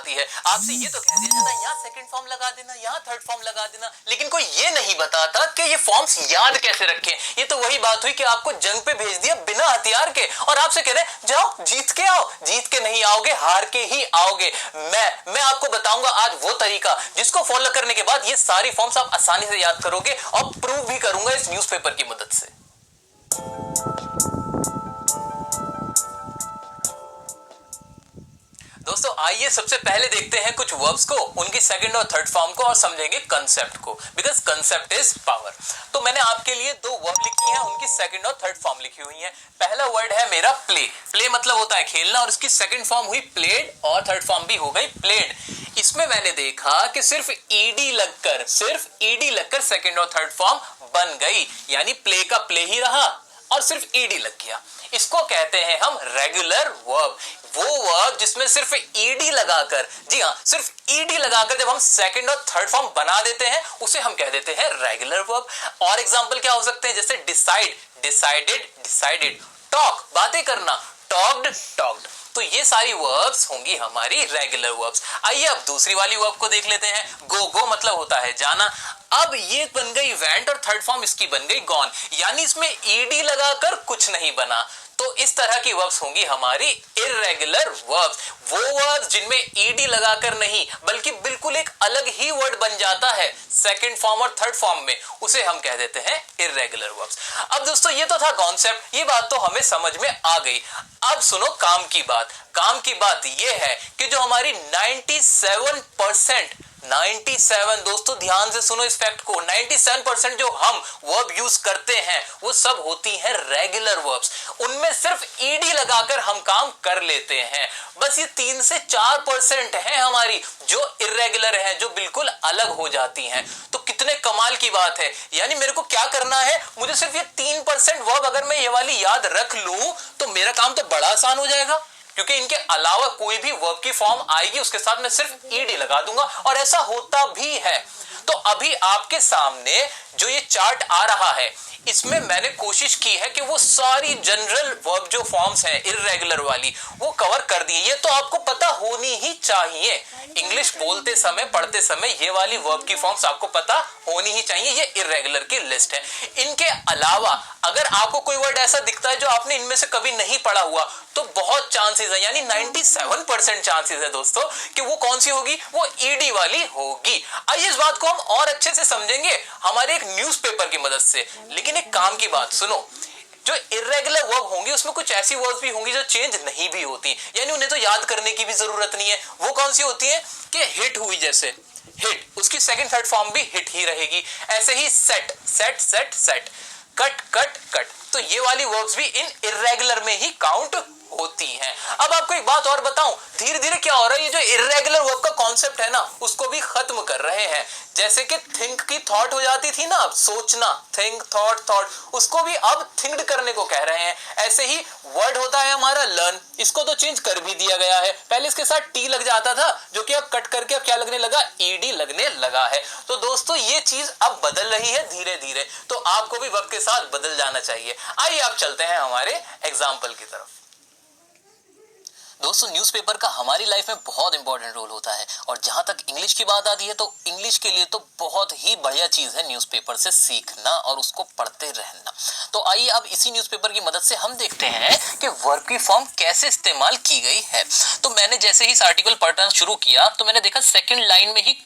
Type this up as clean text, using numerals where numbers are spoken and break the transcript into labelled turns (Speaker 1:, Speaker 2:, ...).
Speaker 1: आती है, आपसे ये तो कह दिया जाता है यहाँ सेकंड फॉर्म लगा देना, यहाँ थर्ड फॉर्म लगा देना, लेकिन कोई ये नहीं बताता कि ये फॉर्म्स याद कैसे रखें। ये तो वही बात हुई कि आपको जंग पे भेज दिया बिना हथियार के और आपसे कह रहे हैं जाओ जीत के आओ। जीत के नहीं आओगे, हार के ही आओगे। मैं आपको बताऊंगा आज वो तरीका जिसको फॉलो करने के बाद ये सारी फॉर्म्स आप आसानी से याद करोगे और प्रूव भी करूंगा इस न्यूज़पेपर की मदद से। दोस्तों आइए सबसे पहले देखते हैं कुछ वर्ब्स को, उनकी सेकंड और थर्ड फॉर्म को और समझेंगे कंसेप्ट को, बिकॉज कंसेप्ट इज पावर। तो मैंने आपके लिए दो वर्ब लिखी हैं, उनकी सेकंड और थर्ड फॉर्म लिखी हुई है। पहला वर्ड है मेरा प्ले। प्ले मतलब होता है खेलना और इसकी सेकंड फॉर्म हुई प्लेड और थर्ड फॉर्म भी हो गई प्लेड। इसमें मैंने देखा कि सिर्फ ईडी लगकर सेकंड और थर्ड फॉर्म बन गई, यानी प्ले का प्ले ही रहा और सिर्फ ईडी लग गया। इसको कहते हैं हम रेगुलर वर्ब। वो वर्ब जिसमें सिर्फ ईडी लगाकर, जी हाँ, सिर्फ ईडी लगाकर जब हम सेकंड और थर्ड फॉर्म बना देते हैं उसे हम कह देते हैं रेगुलर वर्ब। और एग्जांपल क्या हो सकते हैं, जैसे डिसाइड, डिसाइडेड, डिसाइडेड, टॉक, बातें करना, टॉक्ड, टॉक्ड। तो ये सारी वर्ब्स होंगी हमारी रेगुलर वर्ब्स। आइए अब दूसरी वाली वर्ब को देख लेते हैं। गो, गो मतलब होता है जाना। अब ये बन गई वेंट और थर्ड फॉर्म इसकी बन गई गॉन, यानी इसमें ईडी लगाकर कुछ नहीं बना। तो इस तरह की वर्ब्स होंगी हमारी इर्रेगुलर वर्ब्स। वो वर्ब्स जिनमें ईडी लगाकर नहीं बल्कि बिल्कुल एक अलग ही वर्ड बन जाता है सेकंड फॉर्म और थर्ड फॉर्म में, उसे हम कह देते हैं इर्रेगुलर वर्ब्स। अब दोस्तों ये तो था कॉन्सेप्ट, ये बात तो हमें समझ में आ गई। अब सुनो काम की बात। काम की बात ये है कि जो हमारी 97% दोस्तों ध्यान से सुनो इस फैक्ट को, 97% जो हम वर्ब यूज करते हैं वो सब होती हैं रेगुलर वर्ब्स। उनमें सिर्फ ईडी लगाकर हम काम कर लेते हैं। बस ये 3 से 4% है हमारी जो इर्रेगुलर है, जो बिल्कुल अलग हो जाती हैं। तो कितने कमाल की बात है, यानी मेरे को क्या करना है, मुझे सिर्फ ये 3% वर्ब अगर मैं ये वाली याद रख लूं तो मेरा काम तो बड़ा आसान हो जाएगा, क्योंकि इनके अलावा कोई भी वर्ब की फॉर्म आएगी उसके साथ मैं सिर्फ ईडी लगा दूंगा और ऐसा होता भी है। तो अभी आपके सामने जो ये चार्ट आ रहा है इसमें मैंने कोशिश की है कि वो सारी जनरल वर्ब जो फॉर्म्स हैं इर्रेगुलर वाली वो कवर कर दी। ये तो आपको पता होनी ही चाहिए, इंग्लिश बोलते समय पढ़ते समय ये वाली वर्ब की फॉर्म्स आपको पता होनी ही चाहिए। ये इर्रेगुलर की लिस्ट है। इनके अलावा अगर आपको कोई वर्ड ऐसा दिखता है जो आपने इनमें से कभी नहीं पढ़ा हुआ तो बहुत चांसेस है, यानी 97% चांसेस है दोस्तों कि वो कौन सी होगी, वो ईडी वाली होगी। आइए इस बात को हम और अच्छे से समझेंगे हमारे एक न्यूज़पेपर की मदद से। लेकिन एक काम की बात सुनो, जो इर्रेगुलर वर्ब होंगी उसमें कुछ ऐसी वर्ब्स भी होंगी जो चेंज नहीं भी होती, यानी उन्हें तो याद करने की भी जरूरत नहीं है। वो कौन सी होती है कि हिट हुई, जैसे हिट, उसकी सेकंड थर्ड फॉर्म भी हिट ही रहेगी। ऐसे ही set, set, set, set, cut, cut, cut. तो ये वाली वर्ब्स भी इन इर्रेगुलर में ही काउंट होती हैं। अब आपको एक बात और बताऊं, धीरे धीरे क्या हो रहा है, ये जो इर्रेगुलर वर्ब का कॉन्सेप्ट है ना उसको भी खत्म कर रहे हैं। जैसे कि थिंक की थॉट हो जाती थी ना, अब सोचना, थिंक, थॉट, थॉट, उसको भी अब थिंक्ड करने को कह रहे हैं। ऐसे ही वर्ड होता है हमारा लर्न, इसको तो चेंज कर भी दिया गया है। पहले इसके साथ टी लग जाता था जो कि अब कट करके अब क्या लगने लगा, ईडी लगने लगा है। तो दोस्तों ये चीज अब बदल रही है धीरे धीरे, तो आपको भी वक्त के साथ बदल जाना चाहिए। आइए आप चलते हैं हमारे एग्जाम्पल की तरफ। दोस्तों न्यूज़पेपर का हमारी लाइफ में बहुत इंपॉर्टेंट रोल होता है और जहां तक इंग्लिश की बात आती है तो इंग्लिश के लिए तो बहुत ही बढ़िया चीज़ है न्यूज़पेपर से सीखना और उसको पढ़ते रहना। तो आइए अब इसी न्यूज़पेपर की मदद से हम देखते हैं कि वर्ब की फॉर्म कैसे इस्तेमाल की गई है। तो मैंने जैसे ही इस आर्टिकल पढ़ना शुरू किया तो मैंने देखा सेकेंड लाइन में ही